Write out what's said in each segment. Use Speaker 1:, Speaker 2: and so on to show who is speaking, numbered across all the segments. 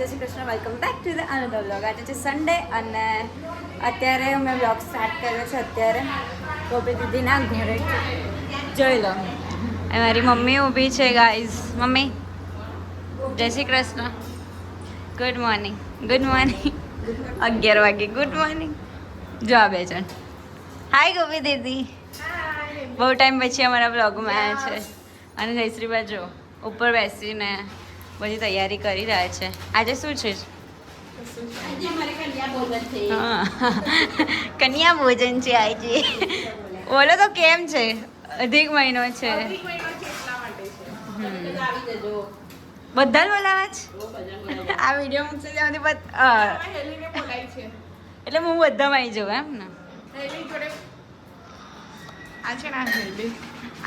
Speaker 1: જય Shri Krishna, welcome back to the another vlog. આજે છે સન્ડે અને અત્યારે મેં વ્લોગ સ્ટાર્ટ કર્યો છે. અત્યારે ગોપી દીદીના ઘરે જોઈ લો, એ મારી મમ્મી ઊભી છે ગાઈઝ. મમ્મી જય Shri Krishna, good morning. Good morning. 11 વાગે ગુડ મોર્નિંગ. જો આ બે જણ. હાય ગોપી દીદી, બહુ ટાઈમ પછી અમારા વ્લોગમાં આવ્યા છે. અને જયશ્રીબા જો ઉપર બેસીને બધી તૈયારી કરી રહ્યા છે. આજે શું છે? કન્યા ભોજન છે આજે. બોલો તો કેમ છે? અધિક મહિનો છે. બધા જ બોલાવા છે. આ વિડીયો મૂકશે ત્યાંથી એટલે હું બધામાં આવી જાઉં એમ ને.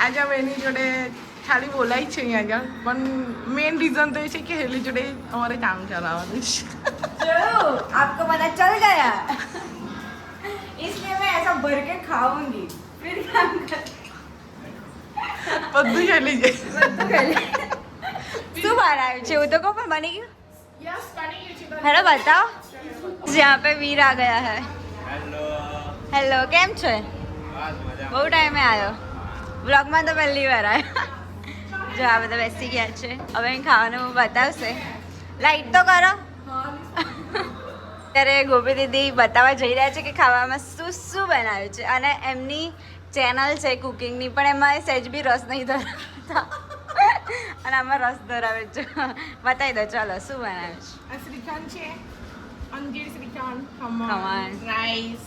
Speaker 2: આજે હવે એની જોડે ખાલી બોલાય છે અહીંયા આગળ, પણ મેઇન રીઝન તો એ છે કે હેલી જોડે અમારે કામ ચલાવવાનું છે.
Speaker 1: आपको पता चल गया, इसलिए मैं ऐसा भर के खाऊंगी फिर काम कर.
Speaker 2: બધું હેલી છે.
Speaker 1: શું બહાર આવ્યું છે? હું તો કહું પણ બની ગયું. હેલો બતાવો. જ્યાં पे વીર आ गया है. હેલો, કેમ છે? બહુ ટાઈમે આવ્યો. વ્લોગમાં તો પહેલી વાર આવ્યો. જો આ બધા બેસી ગયા છે. હવે ખાવાનું બતાવશે. લાઈટ તો કરો. ત્યારે ગોપી દીદી બતાવવા જઈ રહ્યા છે કે ખાવામાં શું શું બનાવ્યું છે. અને એમની ચેનલ છે કુકિંગની, પણ એમાં સહેજ બી રસ નહીં ધરાવતા અને આમાં રસ ધરાવે છે. બતાવી દો ચાલો શું બનાવ્યું છે.
Speaker 2: આ શ્રીખંડ છે, અંજીર શ્રીખંડ,
Speaker 1: ખમણ,
Speaker 2: ખમણ, રાઈસ,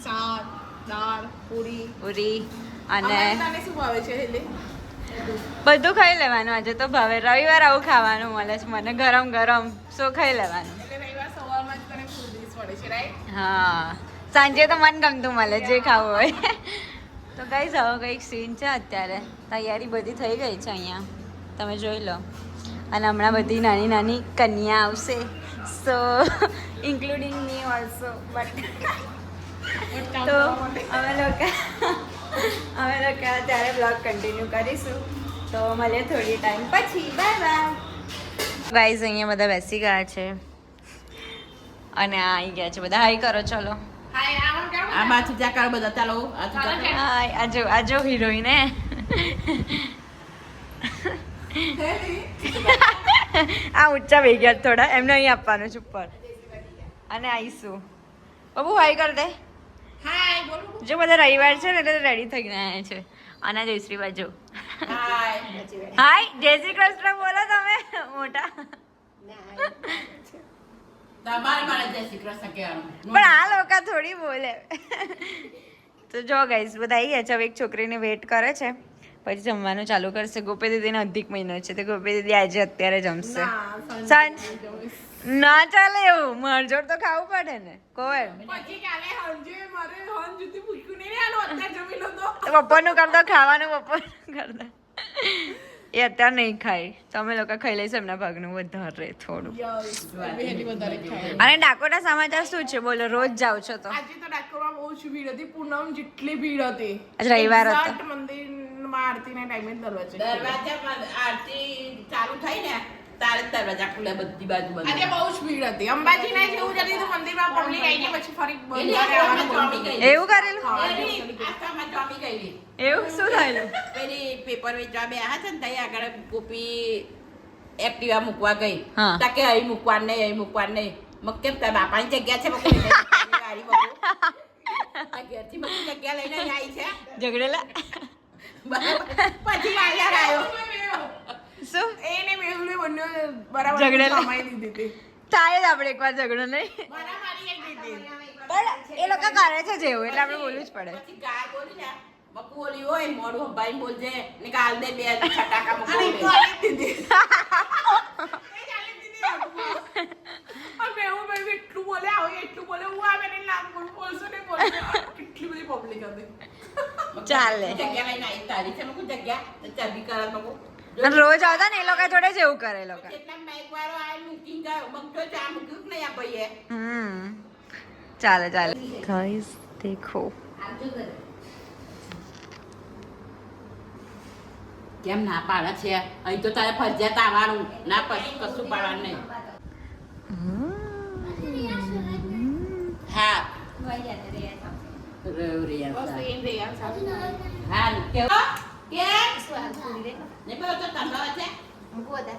Speaker 2: શાક, દાળ, પૂરી.
Speaker 1: પૂરી અને
Speaker 2: તને શું ભાવે છે હેલી?
Speaker 1: બધું ખાઈ લેવાનું. આજે તો ભાવે રવિવાર આવું ખાવાનું મળે છે મને, ગરમ ગરમ. શું ખાઈ લેવાનું?
Speaker 2: એટલે રવિવાર સવારમાં જ તને ફૂડ ડીશ મળે છે, રાઈટ?
Speaker 1: હા, સાંજે તો મન ગમતું મળે જે ખાવું હોય. તો ગાઈસ હવે કંઈક સીન છે. અત્યારે તૈયારી બધી થઈ ગઈ છે અહીંયા, તમે જોઈ લો. અને હમણાં બધી નાની નાની કન્યા આવશે, સો ઇન્ક્લુડિંગ મી ઓલ્સો. બટ તો અમે લોકો ત્યારે બ્લોગ કન્ટિન્યુ કરીશું. તો મળીએ થોડી ટાઈમ પછી. Bye bye. ગાઈઝ અહીંયા બધા બેસી ગયા છે અને આ આવી ગયા છે બધા. હાઈ કરો ચલો.
Speaker 2: આ બાજુ જા કરો બધા, ચાલો.
Speaker 1: હાય. આજો હિરોઈન હે. આ ઊંચા થઈ ગયા થોડા, એમને અહીં આપવાનું છે ઉપર. અને આવીશું. બાબુ હાઈ કર દે.
Speaker 2: હાય બોલો.
Speaker 1: જો બધા રવિવાર છે ને એટલે રેડી થઈને આવ્યા છે. અને જયશ્રી બાજુ
Speaker 2: હાય.
Speaker 1: હાય. જય શ્રી કૃષ્ણ બોલો તમે મોટા.
Speaker 2: તમારે મારે જય શ્રી કૃષ્ણ કહેવાનું.
Speaker 1: પણ આ લોકો થોડી બોલે. તો જો ગાઈસ બધા આવી ગયા છે. હવે એક છોકરીને વેઇટ કરે છે, પછી જમવાનું ચાલુ કરશે. ગોપી દીદીનો અધિક મહિનો છે તો ગોપી દીદી આજે અત્યારે જમશે. સાંજ ના ચાલે એવું, મરજોડ તો ખાવું પડે ને. કોઈ
Speaker 2: પછી કાલે હંજે મારે હંજ સુધી પૂછ્યું નહીં આલો, અત્યારે જમી લો તો.
Speaker 1: બપોરનું કરતો ખાવાનું બપોરનું કરતા. એ અત્યારે નહીં ખાય. તમે લોકો ખાઈ લઈશું એમના ભાગનું વધારે થોડું.
Speaker 2: હેલી વધારે ખાય.
Speaker 1: અને ડાકોટા સમાચાર શું છે બોલો? રોજ જાઓ છો તો?
Speaker 2: આજે તો ડાકોરમાં બહુ જ ભીડ હતી. પૂનમ જેટલી ભીડ હતી.
Speaker 1: આજ રવિવાર હતો.
Speaker 2: એક્ઝેક્ટ મંદિરમાં આરતીના ટાઈમે દરવાજે
Speaker 3: આરતી ચાલુ થઈ ને તારે દરવાજા ખુલ્લા બધી બાજુ બંધ.
Speaker 2: આજે બહુ જ ભીડ હતી. અંબાજીના જેવું જતી તો મંદિરમાં પબ્લિક આવીને પછી ફરી બંધ
Speaker 3: એની
Speaker 2: રહેવાનું
Speaker 3: ચોમી
Speaker 2: બંધ.
Speaker 3: ગઈ.
Speaker 1: એવું કરેલું?
Speaker 3: એની આસ્થામાં ચોમી ગયેલી.
Speaker 1: એવું શું થયેલું?
Speaker 3: પેલી પેપર વેચવા બે હતા ને ત્યાં આગળ ગોપી એક્ટિવા મૂકવા ગઈ.
Speaker 1: હા.
Speaker 3: તા કે અહીં મૂકવાનું નહીં, અહીં મૂકવાનું નહીં. મગ કેમ તારા બાપાની જગ્યા છે મગ કોઈ નહીં. ગાડી મગો. આ ઘેરથી મગ જગ્યા લઈને અહીં આવી છે.
Speaker 1: ઝઘડેલા?
Speaker 3: બરાબર. પછી માર્યા આવ્યો.
Speaker 1: શું
Speaker 2: એને મેહુલે બંને બરાબર
Speaker 1: ઝઘડેલા?
Speaker 2: સમાઈ દીધી હતી.
Speaker 1: થાય જ આપણે એકવાર ઝઘડો નહીં.
Speaker 2: મારામારી એક દીધી.
Speaker 1: પણ એ લોકો કરે છે જેવું, એટલે આપણે બોલવું જ પડે.
Speaker 3: પછી ગાય બોલી ને બકુ ઓલી હોય મોડું હંભાઈ બોલજે ને ગાલ દે બે છટાકા મૂકો
Speaker 2: અને
Speaker 3: દે.
Speaker 2: તો આલી જ દીધી. એ જ આલી જ દીધી હાથમાં. અને મેહુલભાઈ એટલું બોલે આવે એટલું બોલે હું આવે ને નામ બોલશો ને બોલશો. કેટલી બધી પબ્લિક હતી.
Speaker 1: ચાલે.
Speaker 3: જગ્યા લઈને આવી તારી છે મૂકું જગ્યા તો ચાબી કરાર મૂકું.
Speaker 1: અને રોજ આવતા ને એ લોકો થોડે જ એવું કરે એ લોકો.
Speaker 3: કેટલા બાઈક વાળો આવીને મૂકીને ગયો મગજો ચા મૂક્યું કે નહીં આ ભાઈએ.
Speaker 1: ચાલે ચાલે. ગાઈસ દેખો
Speaker 3: કેમ ના પાડે છે? અહીં તો તારે ફરજિયાત આવવાનું ના પછી કશું પાડવાનું નહીં. શાક
Speaker 1: ભાઈ જાતે રહ્યા છો.
Speaker 3: રેવરિયા
Speaker 2: બસ
Speaker 3: શાક.
Speaker 2: એમ રહ્યા સારું.
Speaker 3: હાલ કેવું કે
Speaker 1: શું હાલ પૂરી દે?
Speaker 3: ને પેલો તો તમારો છે
Speaker 1: મૂકવો હતા.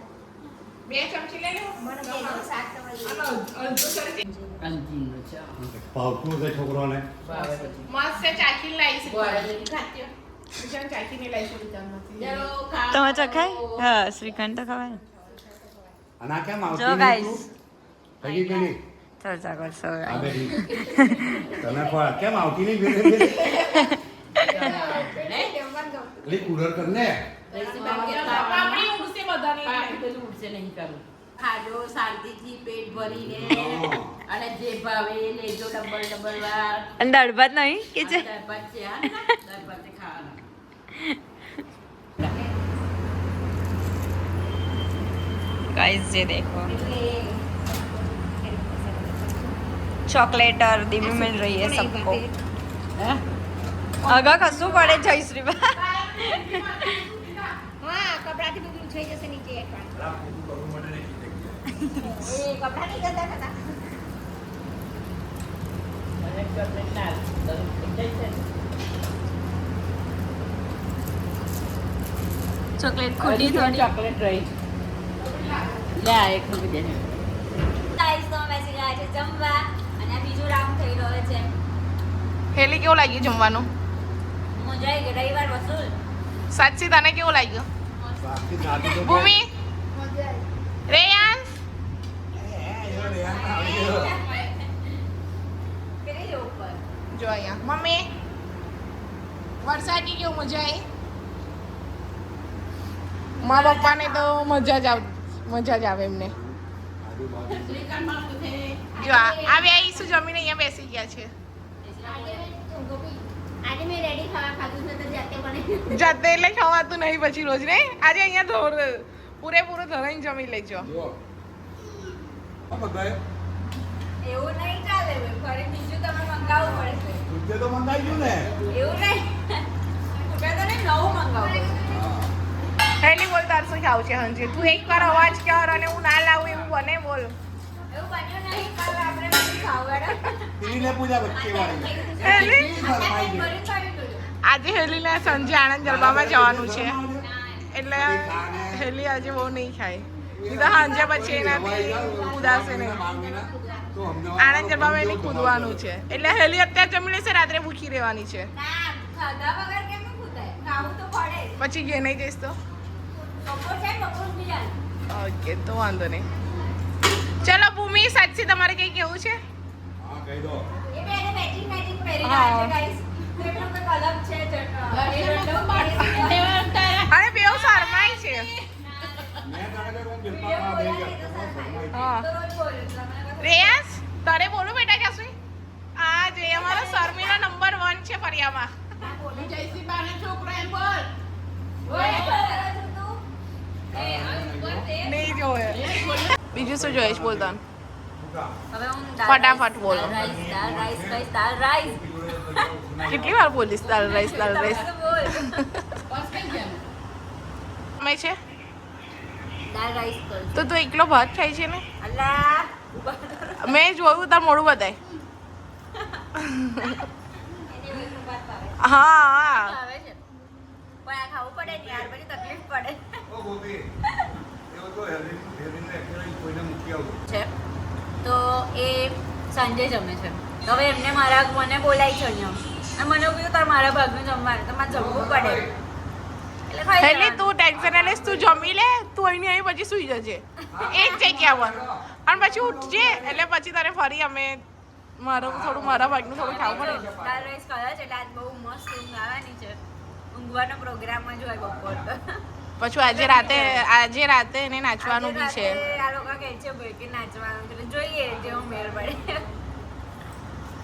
Speaker 2: 2 ચમચી લઈ લો.
Speaker 1: મને બે દિવસ શાક તમારે
Speaker 2: આનો અડધો ચમચી.
Speaker 3: અંજીનો છે
Speaker 4: ભાવતું હશે છોકરાને.
Speaker 3: ભાવે પછી
Speaker 2: મસ્ત છે, ચાખીને લાવીશ.
Speaker 3: બોરે નથી ખાત્યો
Speaker 2: બીજાને ચાખીને લાવીશું બીજામાંથી.
Speaker 3: ચલો ખાઓ.
Speaker 1: તમે ચખાય? હા, શ્રીખંડ તો ખવાય.
Speaker 4: અને આ કેમ
Speaker 1: જો
Speaker 4: આવતી
Speaker 1: ગાઈસ
Speaker 4: નહીં તું? કઈ પેલી?
Speaker 1: ચર્ચા કરશો હવે.
Speaker 4: આ બેઠી. તને પણ કેમ આવતી નહીં પેલી? પેલી કુલર કરને.
Speaker 2: પાપડી ઉડશે બધાને એટલે.
Speaker 3: પાપડી પેલું ઉડશે નહીં કરું ખાજો શાંતિથી પેટ ભરીને
Speaker 4: હા.
Speaker 3: અને જે ભાવે એ લેજો ડબલ ડબલ વાર
Speaker 1: અને દાળ ભાત નહીં કે છે?
Speaker 3: દાળ ભાત છે હા દાળ ભાત ખાવાના
Speaker 1: गाइस ये देखो चॉकलेट और दिमी मिल रही है सबको.
Speaker 3: હે
Speaker 1: આગા કશું પડે જયશ્રી બા.
Speaker 5: હા કપડાથી બધું થઈ જશે નીચે એકવાર
Speaker 4: આ પૂરું કરવું માટે નહીં કીધું.
Speaker 5: એ કપડા નહીં ગંદા થતા
Speaker 3: અને ચોકલેટ ના દરું થઈ જાય છે
Speaker 1: ચોકલેટ ખૂટી થોડી.
Speaker 3: ચોકલેટ રહી લે આ એક મૂકી દે
Speaker 1: ગાઈસ તો બેસી ગયા છે જમવા અને આ બીજો રાઉન્ડ થઈ રહ્યો છે.
Speaker 2: હેલી કેવું લાગ્યું જમવાનું?
Speaker 1: મજા આવી ગઈ. રવિવાર વસૂલ.
Speaker 2: સાચી તને કેવું લાગ્યું?
Speaker 4: બાકી દાદી તો
Speaker 2: ભૂમિ રેયાંશ
Speaker 1: કરી દો ઉપર.
Speaker 2: જો અહીંયા મમ્મી વરસાદી કેવું મજા આવી? મારા પપ્પાને તો મજા જ આવે એમને.
Speaker 4: આજુબાજુ
Speaker 3: શ્રીખંડ મળતું છે
Speaker 2: જો આવ્યા આવીશું જમીને અહીંયા બેસી ગયા છે.
Speaker 5: આજે મેં રેડી ખાવા ખાધું છે તો જાતે બને
Speaker 2: જાતે એટલે ખવાતું નહીં પછી રોજ ને. આજે અહીંયા પૂરેપૂરું ધરાઈને જમી લેજો.
Speaker 4: જો આ બધાએ
Speaker 1: એવું નહીં ચાલે ભાઈ. ફરી બીજું તમે મંગાવવું પડશે.
Speaker 4: દૂધ તો મંગાઈ ગયું ને.
Speaker 1: એવું નહીં. મેં તને નવું મંગાવું.
Speaker 2: હેલી બોલ તાર શું ખાવું છે હંજી? તું એકવાર અવાજ કર અને હું ના લાવું એવું બને બોલ.
Speaker 1: એવું બન્યું નહીં. કાલ આપણે નથી ખાવડાવ્યા.
Speaker 4: પેલીને પૂજા વચ્ચે વાળી.
Speaker 2: હેલી
Speaker 4: કેટલી ફરમાઈ ગઈ.
Speaker 1: ફરી કાઢી દઉં.
Speaker 2: આજે હેલીને સંજે આણંદ ગરબામાં જવાનું છે એટલે હેલી આજે બહુ નહીં ખાય. નહીં તો સાંજે પછી એનાથી ઉદાસે નહીં. આણંદ ગરબામાં એની કૂદવાનું છે એટલે હેલી અત્યારે જમી લેશે, રાત્રે ભૂખી રહેવાની છે.
Speaker 1: ના, ખાધા વગર કેમ ખૂતાય? ખાવું તો પડે જ.
Speaker 2: પછી ઘે નહીં જઈશ તો
Speaker 1: બપોર છે, બપોર બી જાય.
Speaker 2: ઓકે તો વાંધો નહીં. ચલો ભૂમિ સાચી તમારે કંઈ કેવું છે?
Speaker 4: હા કહી દો.
Speaker 1: એ બેને મેચિંગ પહેરી
Speaker 2: હા.
Speaker 1: રહ્યા છે ગાઈસ. તો એટલો કંઈક અલગ છે એ રંડો પાડી.
Speaker 2: અરે બેવ શરમાય છે.
Speaker 4: મેં તારે કહ્યું બિલપામાં બેહી ગયા. ફરમાઈ ગઈ.
Speaker 2: હા
Speaker 1: તો રોજ બોલું છું. મને કહો,
Speaker 2: રેયાસ તારે બોલો બેટા કશું આ જે અમારો શર્મિલા નંબર 1 છે ફરિયામાં. જયશ્રી બાને છોકરો એમ બોલ
Speaker 1: "ઓય, શું કરો છો તું?" એ, આ ઉપર તે.
Speaker 2: નહીં જોયે. બીજું શું જોઈશ બોલ તને?
Speaker 1: હવે હું દાળ
Speaker 2: ફટાફટ
Speaker 1: રાઈસ,
Speaker 2: બોલો.
Speaker 1: દાળ રાઈસ કહીશ, દાળ રાઈસ.
Speaker 2: કેટલી વાર બોલીશ દાળ રાઈસ દાળ રાઈસ?
Speaker 1: તમે તો બોલ.
Speaker 2: અમે છે
Speaker 1: દાળ રાઈસ કર.
Speaker 2: તો તું એકલો ભાત ખાય છે ને?
Speaker 1: અલ્લા, ઉભા રહો.
Speaker 2: મેં જોયું તાર મોડું બતાય.
Speaker 1: એને એકલું ભાત ભાવે.
Speaker 2: હા
Speaker 1: ભાવે છે. પણ આ ખાવું પડે ને યાર, પછી તકલીફ પડે.
Speaker 4: ઓ ગોપી. એવો તો હેરીને એકલા કોઈને મૂકી આવું.
Speaker 1: છે તો એ સાંજે જમે છે. તો હવે એમને મને બોલાય છે અહીંયા અને મને એવું કીધું તારે મારા ભાગનું જમવાનું તો મારે જમવું પડે એટલે ખાઈ
Speaker 2: હેલી
Speaker 1: લેવાનું.
Speaker 2: તું ટેન્શન ના લઈશ, તું જમી લે, તું અહીં અહીં પછી સુઈ જજે એક જગ્યા પર અને પછી ઉઠજે એટલે પછી તારે ફરી અમે મારા ભાગનું થોડું ખાવું પડે ને.
Speaker 1: દાળ રાઈસ ખાધા છે એટલે આજ બહુ મસ્ત ઊંઘ આવવાની છે. ઊંઘવાનો પ્રોગ્રામ જ હોય બપોર તો.
Speaker 2: પછી આજે રાતે એને નાચવાનું બી છે.
Speaker 1: આજે રાતે આ લોકો કહે છે ભાઈ કે નાચવાનું છે એટલે જોઈએ જેવો મેળ પડે.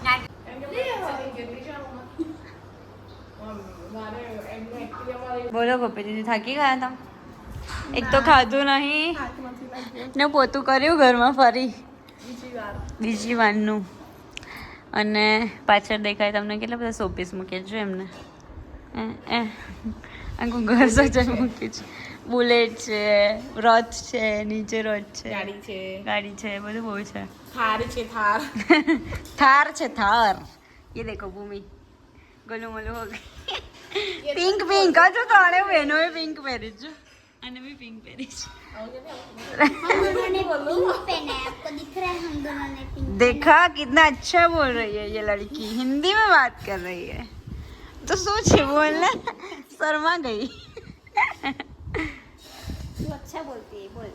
Speaker 1: નાચ- બોલો ગોપી દીદી થાકી ગયા તમે? એક તો ખાધું નહીં ને પોતું કર્યું ઘરમાં ફરી બીજી વારનું અને પાછળ દેખાય તમને કેટલા બધા શોપીસ મૂક્યા છે એમને આખું ઘર સજાઈ મૂક્યું છે. બુલેટ છે, રથ છે, નીચે રથ છે,
Speaker 2: ગાડી છે
Speaker 1: બધું બહુ છે.
Speaker 2: થાર છે થાર
Speaker 1: થાર છે થાર. ये देखो भूमि ગલું મલું હો ગઈ. પિંક પિંક હજુ તો આને બહેનોએ પિંક પહેરી છે અને બી પિંક પહેરી છે.
Speaker 5: हम दोनों ने पिंक पहना है, आपको दिख रहा है? हम दोनों ने पिंक।
Speaker 1: देखा कितना अच्छा बोल रही है ये लड़की, हिंदी में बात कर रही है. तो सोच बोलना शर्मा गई.
Speaker 5: तू अच्छा बोलती है, बोल.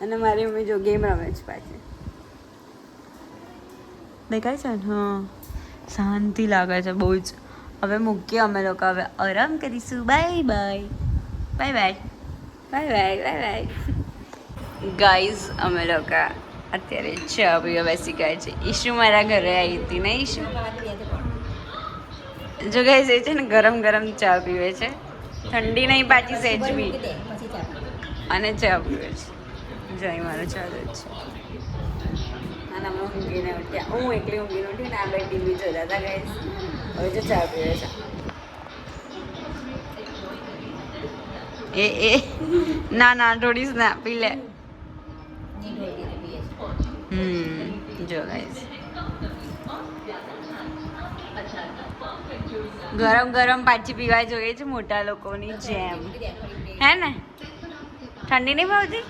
Speaker 1: અને મારી મમ્મી જો ગેમ રમે છે પાછી. દેખાય છે ને? હા, શાંતિ લાગે છે બહુ જ. હવે મૂકીએ અમે લોકો, હવે આરામ કરીશું. Bye bye bye bye bye bye bye bye. Guys અમે લોકો અત્યારે ચા પીવા બેસી ગયા છે. ઈશુ મારા ઘરે આવી હતી ને ઈશુ? જો ગાઈઝ એ છે ને ગરમ ગરમ ચા પીવે છે, ઠંડી નહીં પાછી સહેજ બી, અને ચા પીવે છે. જય મારો ચાલુ જ છે. અને અમે ઊંઘીને ઉઠ્યા, હું એકલી ઊંઘીને ઉઠી ને આ બે ટીવી જોતા હતા ગાઈઝ. હવે જો ચા પીવે છે. એ ના ના થોડીશ ના પી લે. જો ગાઈઝ ગરમ ગરમ પાછી પીવા જોઈએ છે મોટા લોકોની જેમ, હે ને? ઠંડી નહીં ભાવતી?